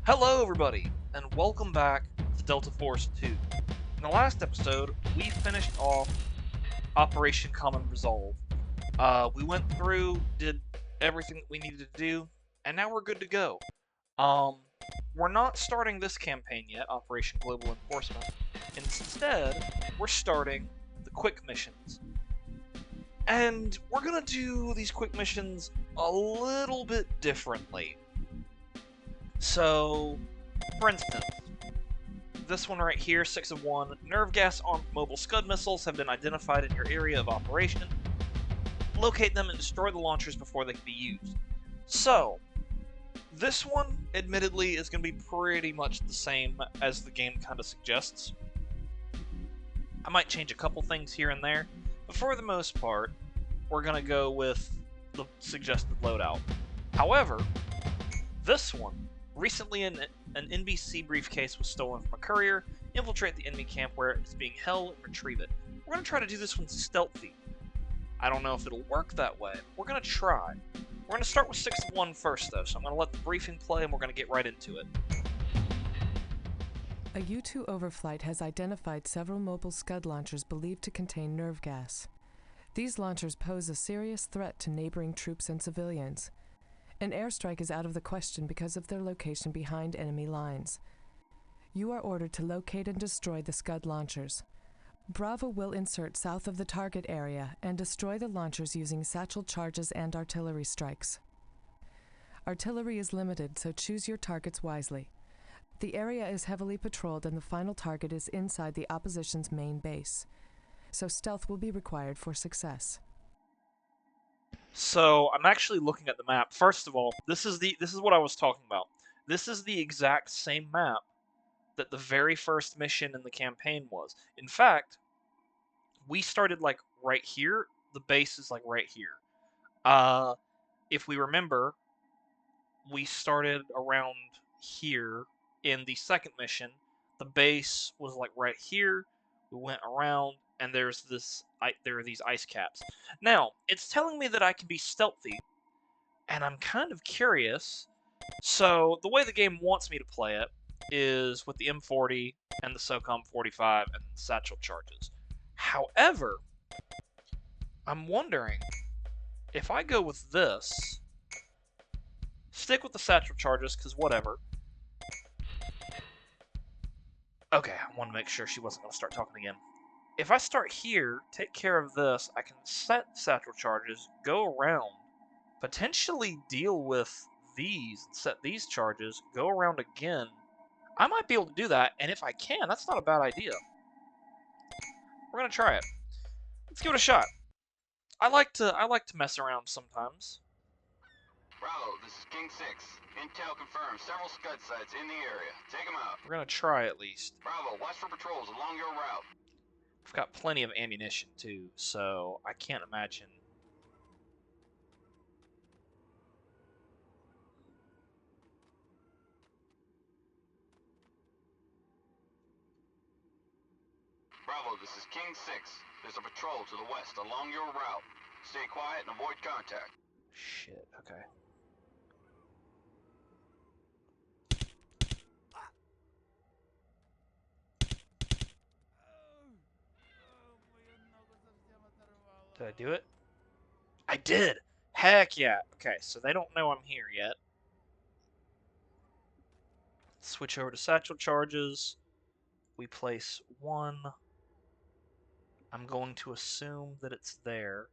Hello everybody, and welcome back to Delta Force 2. In the last episode, we finished off Operation Common Resolve. We went through, did everything that we needed to do, and now we're good to go. Um, we're not starting this campaign yet, Operation Global Enforcement. Instead, we're starting the quick missions. And we're gonna do these quick missions a little bit differently. So, for instance, this one right here, 6 of 1, nerve gas armed mobile Scud missiles have been identified in your area of operation. Locate them and destroy the launchers before they can be used. So, this one, admittedly, is going to be pretty much the same as the game kind of suggests. I might change a couple things here and there, but for the most part, we're going to go with the suggested loadout. However, this one, recently an NBC briefcase was stolen from a courier. Infiltrate the enemy camp where it is being held and retrieve it. We're going to try to do this one stealthy. I don't know if it'll work that way, but we're going to try. We're going to start with 6 of 1 first, though, so I'm going to let the briefing play and we're going to get right into it. A U-2 overflight has identified several mobile Scud launchers believed to contain nerve gas. These launchers pose a serious threat to neighboring troops and civilians. An airstrike is out of the question because of their location behind enemy lines. You are ordered to locate and destroy the Scud launchers. Bravo will insert south of the target area and destroy the launchers using satchel charges and artillery strikes. Artillery is limited, so choose your targets wisely. The area is heavily patrolled and the final target is inside the opposition's main base, so stealth will be required for success. So I'm actually looking at the map. First of all, this is what I was talking about. This is the exact same map that the very first mission in the campaign was. In fact, we started like right here. The base is like right here. If we remember, we started around here in the second mission. The base was like right here. We went around, and there are these ice caps. Now, it's telling me that I can be stealthy, and I'm kind of curious. So, the way the game wants me to play it is with the M40 and the SOCOM 45 and the satchel charges. However, I'm wondering if I go with this, stick with the satchel charges, because whatever. Okay, I want to make sure she wasn't going to start talking again. If I start here, take care of this, I can set satchel charges, go around, potentially deal with these, set these charges, go around again. I might be able to do that, and if I can, that's not a bad idea. We're gonna try it. Let's give it a shot. I like to mess around sometimes. Bravo, this is King 6. Intel confirms several Scud sites in the area. Take them out. We're gonna try at least. Bravo, watch for patrols along your route. We've got plenty of ammunition too, so I can't imagine. Bravo, this is King 6. There's a patrol to the west along your route. Stay quiet and avoid contact. Shit, okay. Did I do it? I did! Heck yeah! Okay, so they don't know I'm here yet. Switch over to satchel charges. We place one. I'm going to assume that it's there.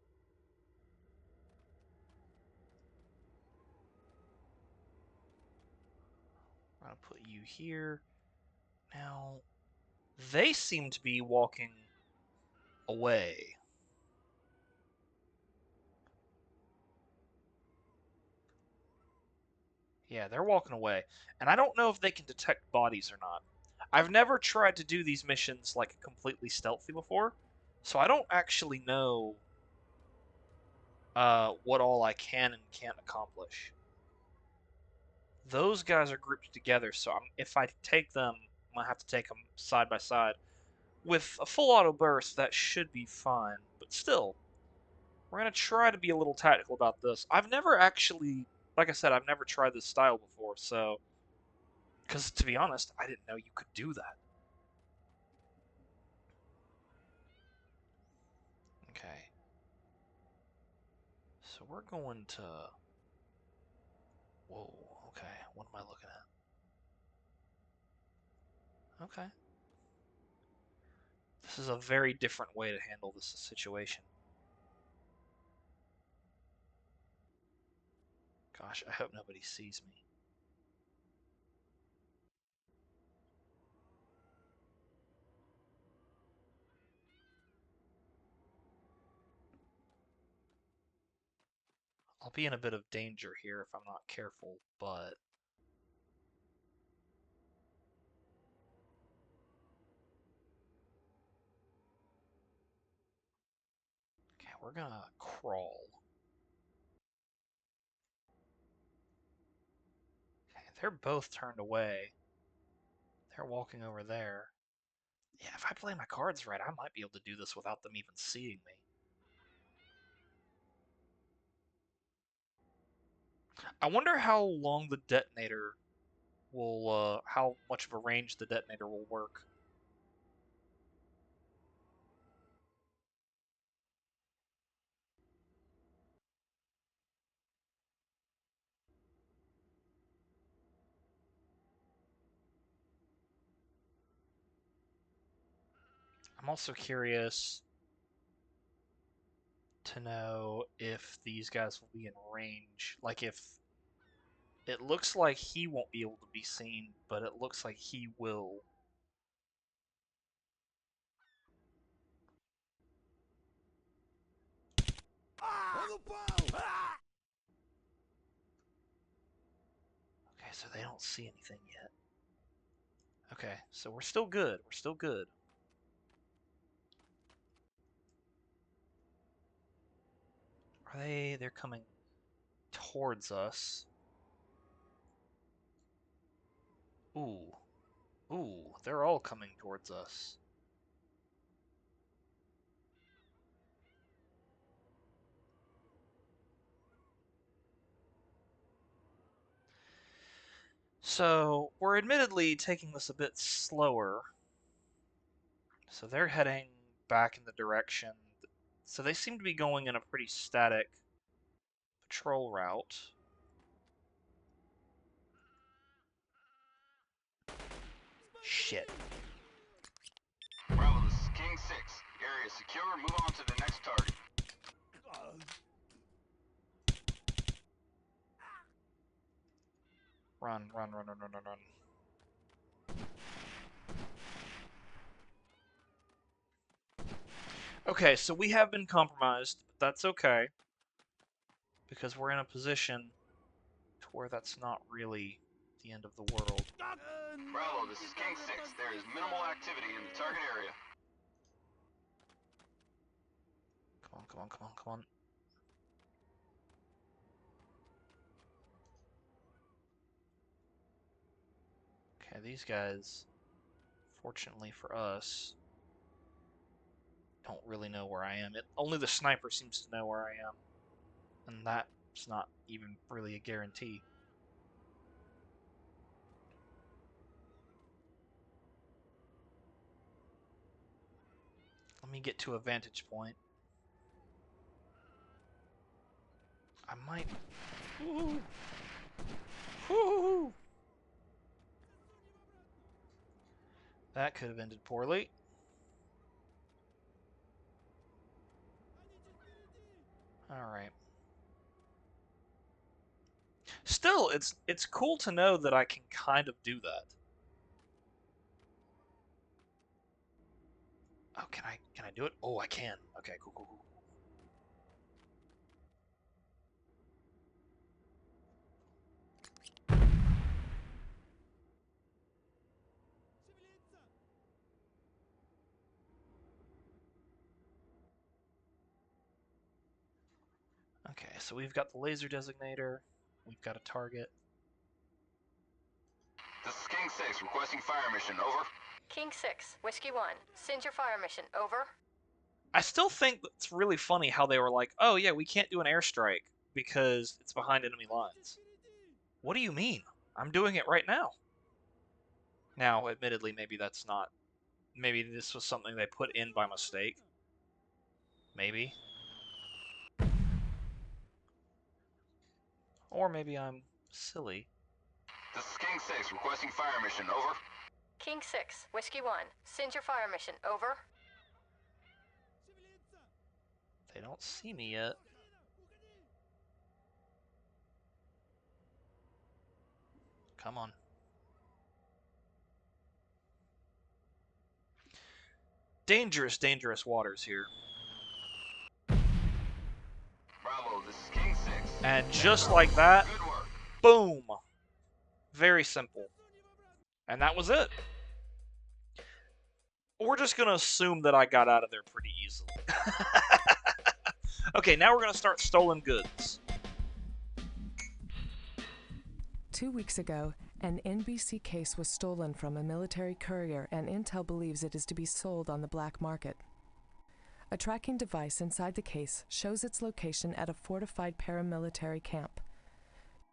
I'm going to put you here. Now, they seem to be walking away. Yeah, they're walking away. And I don't know if they can detect bodies or not. I've never tried to do these missions like completely stealthy before, so I don't actually know what all I can and can't accomplish. Those guys are grouped together, so if I take them, I'm going to have to take them side by side. With a full auto burst, that should be fine, but still, we're going to try to be a little tactical about this. I've never actually, like I said, I've never tried this style before, so Because, to be honest, I didn't know you could do that. Okay. So we're going to... Whoa, okay. What am I looking at? Okay. This is a very different way to handle this situation. Gosh, I hope nobody sees me. I'll be in a bit of danger here if I'm not careful, but... Okay, we're gonna crawl. Okay, they're both turned away. They're walking over there. Yeah, if I play my cards right, I might be able to do this without them even seeing me. I wonder how long the detonator will, how much of a range the detonator will work. I'm also curious to know if these guys will be in range. Like, if it looks like he won't be able to be seen, but it looks like he will. Okay, so they don't see anything yet. Okay, so we're still good. We're still good. Are they? They're coming towards us. Ooh. Ooh, they're all coming towards us. So, we're admittedly taking this a bit slower. So they're heading back in the direction. So they seem to be going in a pretty static patrol route. Shit. Bravo, this is King 6. Area secure. Move on to the next target. Run, run, run, run, run, run, run. Okay, so we have been compromised, but that's okay. Because we're in a position to where that's not really the end of the world. Bravo, this is King 6. There is minimal activity in the target area. Come on, come on, come on, come on. Okay, these guys, fortunately for us, don't really know where I am. Only the sniper seems to know where I am. And that's not even really a guarantee. Let me get to a vantage point. I might... Woo! Woo! That could have ended poorly. Alright. Still, it's cool to know that I can kind of do that. Oh, can I do it? Oh, I can. Okay, cool, cool, cool. Okay, so we've got the laser designator. We've got a target. This is King 6 requesting fire mission. Over. King 6, Whiskey 1, send your fire mission. Over. I still think it's really funny how they were like, oh yeah, we can't do an airstrike because it's behind enemy lines. What do you mean? I'm doing it right now. Now, admittedly, maybe that's not. Maybe this was something they put in by mistake. Maybe. Or maybe I'm silly. This is King 6, requesting fire mission, over. King 6, Whiskey 1, send your fire mission. Over. They don't see me yet. Come on. Dangerous, dangerous waters here. Bravo, this is King 6. And just like that, Good work. boom! Very simple. And that was it. We're just going to assume that I got out of there pretty easily. Okay, now we're going to start stolen goods. 2 weeks ago, an NBC case was stolen from a military courier, and Intel believes it is to be sold on the black market. A tracking device inside the case shows its location at a fortified paramilitary camp.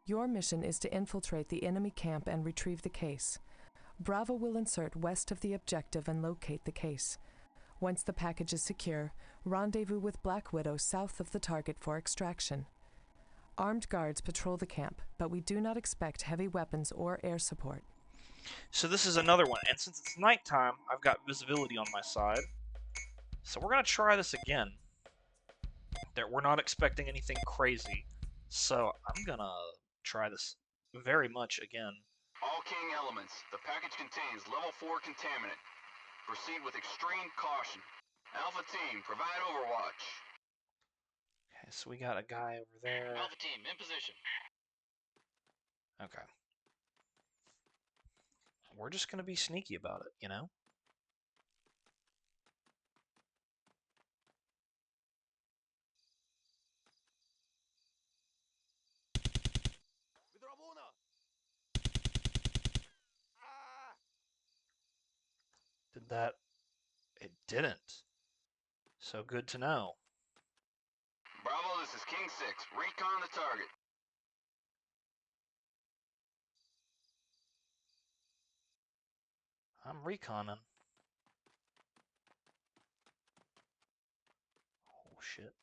Your mission is to infiltrate the enemy camp and retrieve the case. Bravo will insert west of the objective and locate the case. Once the package is secure, rendezvous with Black Widow south of the target for extraction. Armed guards patrol the camp, but we do not expect heavy weapons or air support. So this is another one, and since it's nighttime, I've got visibility on my side. So we're going to try this again. We're not expecting anything crazy, so I'm going to try this very much again. All King elements, the package contains level 4 contaminant. Proceed with extreme caution. Alpha team, provide overwatch. Okay, so we got a guy over there. Alpha team, in position. Okay. We're just going to be sneaky about it, you know? Did that? It didn't. So good to know. Bravo, this is King 6. Recon the target. I'm reconning. Oh, shit.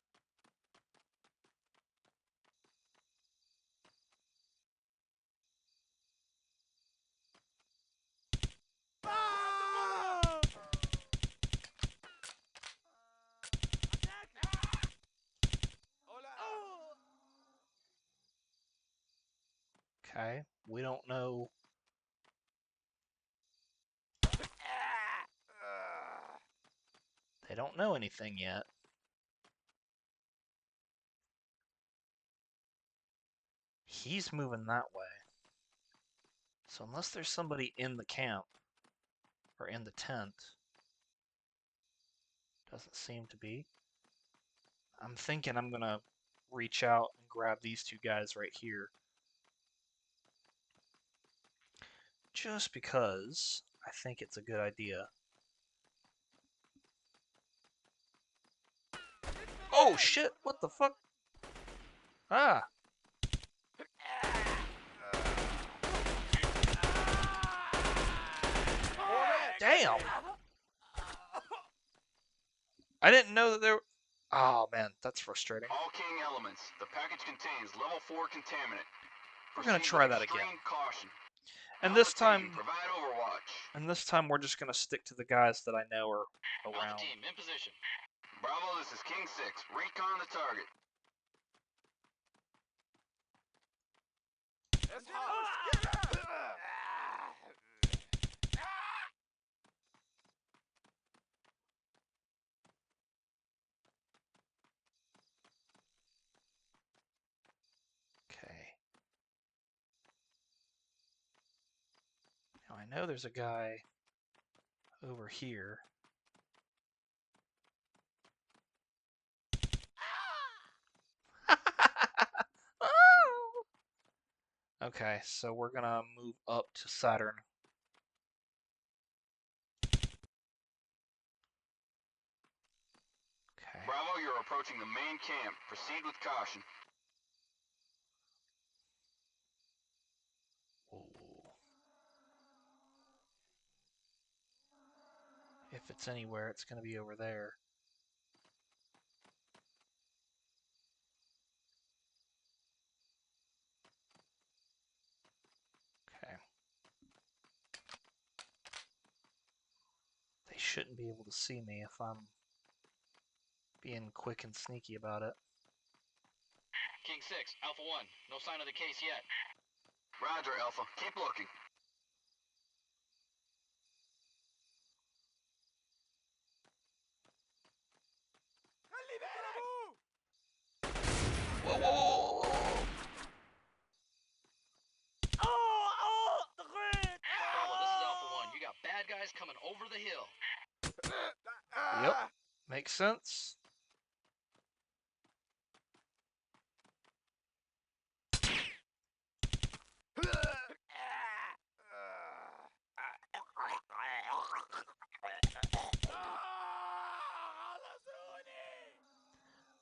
Okay, we don't know. They don't know anything yet. He's moving that way. So unless there's somebody in the camp, or in the tent, doesn't seem to be. I'm thinking I'm gonna reach out and grab these two guys right here. Just because I think it's a good idea. Oh shit, what the fuck? Ah! Damn! I didn't know that there were... Oh man, that's frustrating. All King elements, the package contains level 4 contaminant. We're gonna Proceed try with that extreme again. Caution. And Alpha this team, time... provide overwatch. And this time we're just gonna stick to the guys that I know are Alpha around. team, in position. Bravo, this is King 6. Recon the target. Okay. Now I know there's a guy over here. Okay, so we're gonna move up to Saturn. Okay. Bravo, you're approaching the main camp. Proceed with caution. Whoa. If it's anywhere, it's going to be over there. Okay. They shouldn't be able to see me if I'm being quick and sneaky about it. King 6, Alpha 1. No sign of the case yet. Roger, Alpha. Keep looking. Whoa, whoa, whoa, whoa, whoa. Bravo, this is Alpha 1. You got bad guys coming over the hill. Yep, makes sense.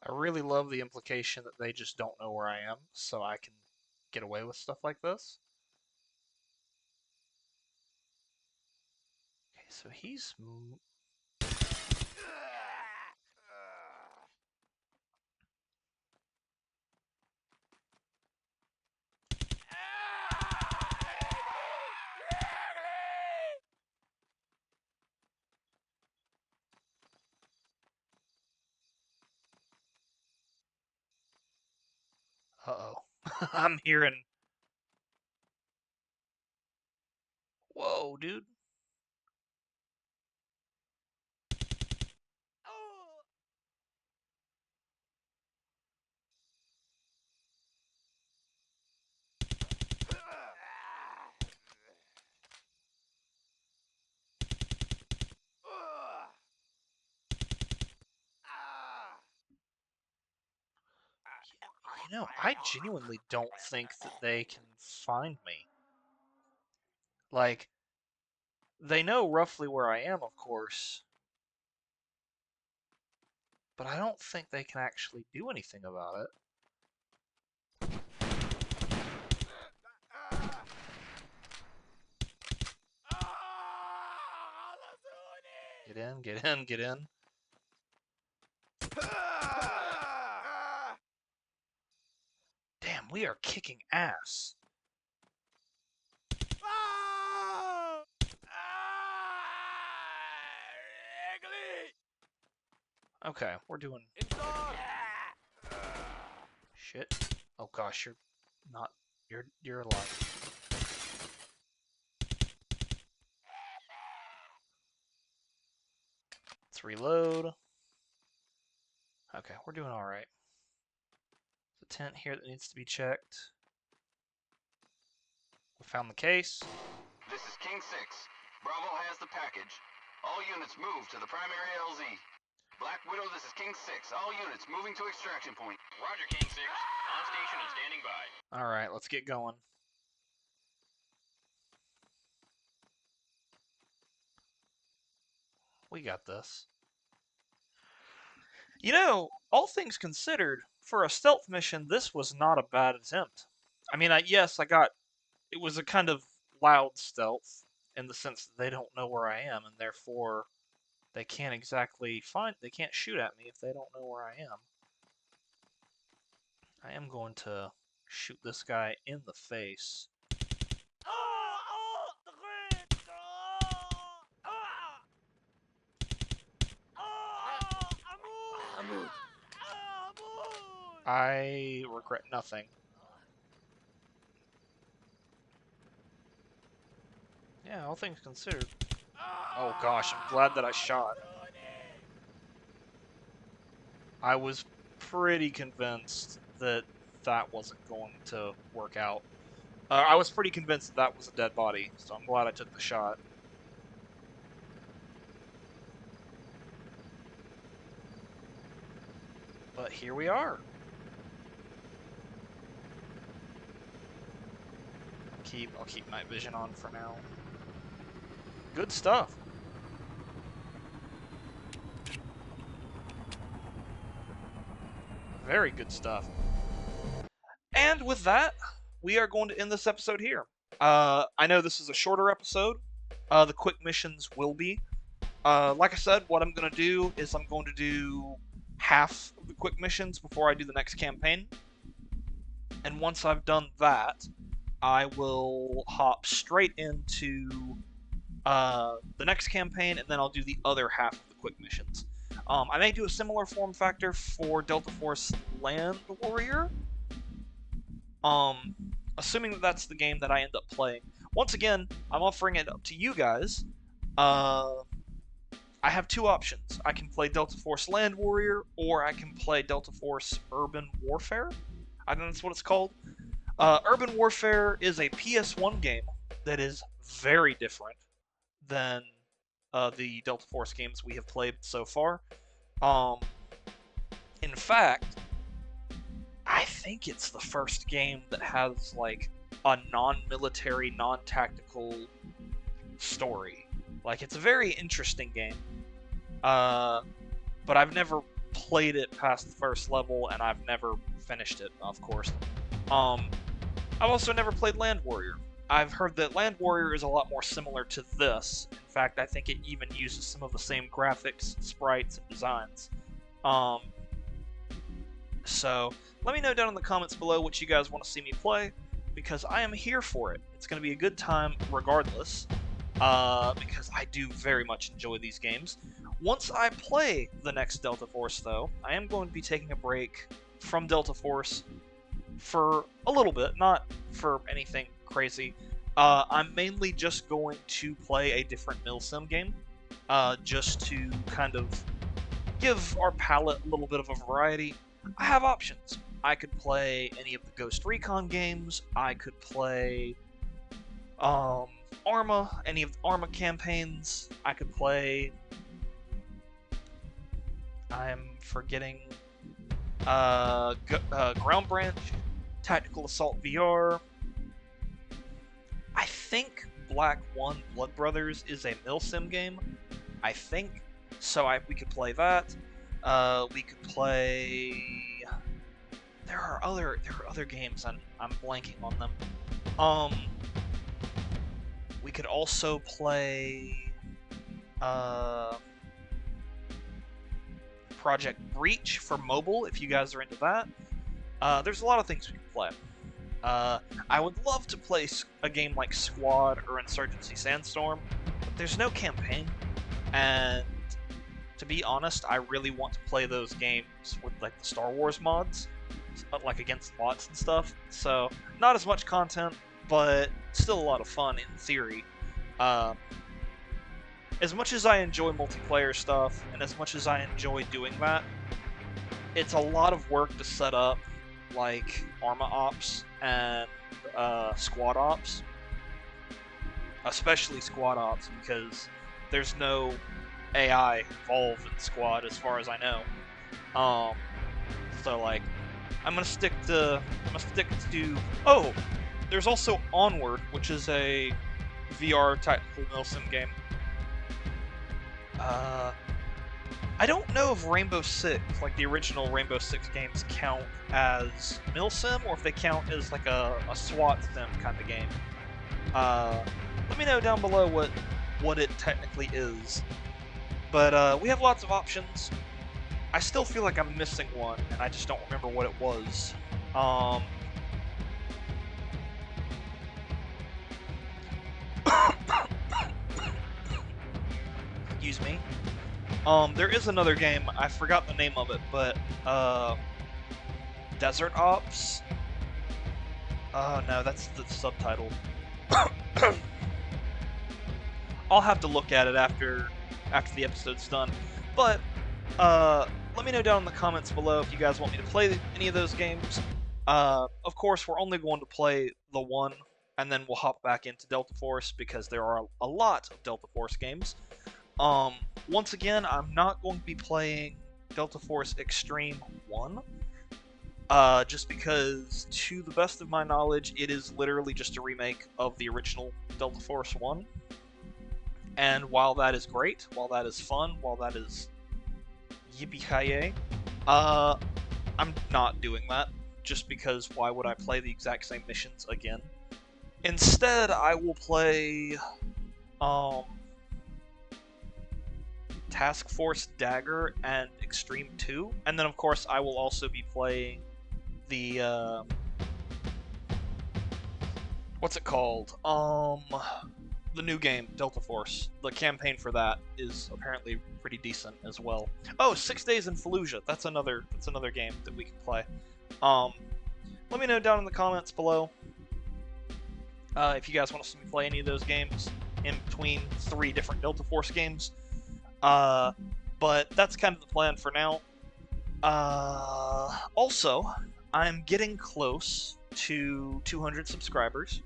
I really love the implication that they just don't know where I am, so I can get away with stuff like this. Okay, so he's... Uh-oh. I'm hearing... Whoa, dude. You know, I genuinely don't think that they can find me. Like, they know roughly where I am, of course. But I don't think they can actually do anything about it. Get in, get in, get in. Damn, we are kicking ass. Okay, we're doing... Shit. Oh gosh, you're not... You're alive. Let's reload. Okay, we're doing alright. There's a tent here that needs to be checked. We found the case. This is King 6. Bravo has the package. All units move to the primary LZ. Black Widow, this is King 6. All units moving to extraction point. Roger, King 6. On station and standing by. Alright, let's get going. We got this. You know, all things considered, for a stealth mission, this was not a bad attempt. I mean, yes, it was a kind of loud stealth, in the sense that they don't know where I am, and therefore they can't exactly they can't shoot at me if they don't know where I am. I am going to shoot this guy in the face. I regret nothing. Yeah, all things considered. Oh gosh, I'm glad that I shot. I was pretty convinced that that wasn't going to work out. I was pretty convinced that that was a dead body, so I'm glad I took the shot. But here we are. I'll keep night vision on for now. Good stuff. Very good stuff. And with that, we are going to end this episode here. I know this is a shorter episode. The quick missions will be. Like I said, what I'm going to do is I'm going to do half of the quick missions before I do the next campaign. And once I've done that, I will hop straight into the next campaign, and then I'll do the other half of the quick missions. I may do a similar form factor for Delta Force Land Warrior, assuming that that's the game that I end up playing. Once again, I'm offering it up to you guys. I have two options. I can play Delta Force Land Warrior, or I can play Delta Force Urban Warfare. I think that's what it's called. Urban Warfare is a PS1 game that is very different than the Delta Force games we have played so far. In fact, I think it's the first game that has like a non-military, non-tactical story. Like, it's a very interesting game. But I've never played it past the first level, and I've never finished it, of course. I've also never played Land Warrior. I've heard that Land Warrior is a lot more similar to this. In fact, I think it even uses some of the same graphics, sprites, and designs. So, let me know down in the comments below what you guys want to see me play, because I am here for it. It's going to be a good time regardless, because I do very much enjoy these games. Once I play the next Delta Force, though, I am going to be taking a break from Delta Force for a little bit, not for anything crazy. I'm mainly just going to play a different milsim game, just to kind of give our palette a little bit of a variety. I have options. I could play any of the Ghost Recon games. I could play Arma, any of the Arma campaigns. I could play... I'm forgetting... Ground Branch, Tactical Assault VR. I think Black 1 Blood Brothers is a milsim game. I think. So we could play that. We could play... There are other games, I'm blanking on them. We could also play Project Breach for mobile, if you guys are into that. There's a lot of things we can play. I would love to play a game like Squad or Insurgency Sandstorm, but there's no campaign, and to be honest, I really want to play those games with like the Star Wars mods, like against bots and stuff. So not as much content, but still a lot of fun in theory. As much as I enjoy multiplayer stuff, and as much as I enjoy doing that, it's a lot of work to set up like Arma Ops and Squad Ops. Especially Squad Ops, because there's no AI involved in Squad as far as I know. So like, I'm gonna stick to... Oh! There's also Onward, which is a VR tactical milsim game. I don't know if Rainbow Six, like the original Rainbow Six games, count as milsim, or if they count as like a SWAT sim kind of game. Let me know down below what it technically is. But we have lots of options. I still feel like I'm missing one, and I just don't remember what it was. Excuse me. There is another game, I forgot the name of it, but, Desert Ops? Oh no, that's the subtitle. I'll have to look at it after the episode's done. But, let me know down in the comments below if you guys want me to play any of those games. Of course, we're only going to play the one, and then we'll hop back into Delta Force, because there are a lot of Delta Force games. Once again, I'm not going to be playing Delta Force Extreme 1, just because, to the best of my knowledge, it is literally just a remake of the original Delta Force 1. And while that is great, while that is fun, while that is yippee-ki-yay, I'm not doing that, just because why would I play the exact same missions again? Instead, I will play, Task Force Dagger and Extreme 2. And then, of course, I will also be playing the, what's it called? The new game, Delta Force. The campaign for that is apparently pretty decent as well. Oh, 6 Days in Fallujah. That's another game that we can play. Let me know down in the comments below if you guys want to see me play any of those games in between 3 different Delta Force games. But that's kind of the plan for now. Also, I'm getting close to 200 subscribers.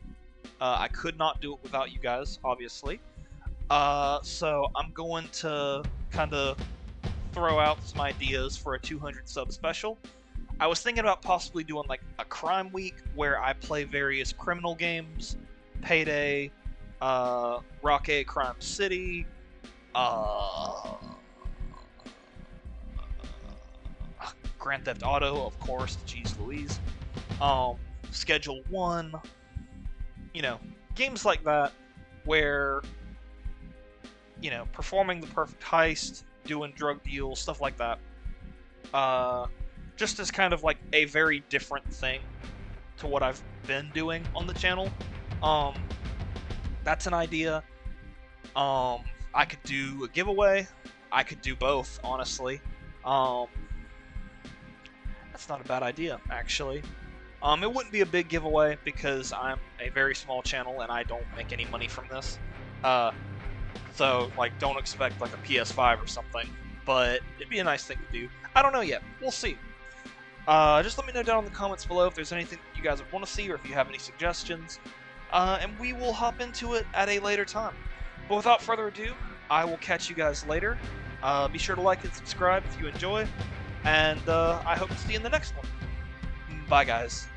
I could not do it without you guys, obviously. So I'm going to kind of throw out some ideas for a 200 sub special. I was thinking about possibly doing like a crime week where I play various criminal games, Payday, Rocket Crime City, Grand Theft Auto, of course, jeez Louise, Schedule 1, you know, games like that where, you know, performing the perfect heist, doing drug deals, stuff like that. Just as kind of like a very different thing to what I've been doing on the channel. That's an idea. I could do a giveaway. I could do both, honestly. That's not a bad idea, actually. It wouldn't be a big giveaway because I'm a very small channel and I don't make any money from this. So, like, don't expect like a PS5 or something. But it'd be a nice thing to do. I don't know yet. We'll see. Just let me know down in the comments below if there's anything that you guys would want to see or if you have any suggestions. And we will hop into it at a later time. But without further ado, I will catch you guys later. Be sure to like and subscribe if you enjoy. And I hope to see you in the next one. Bye, guys.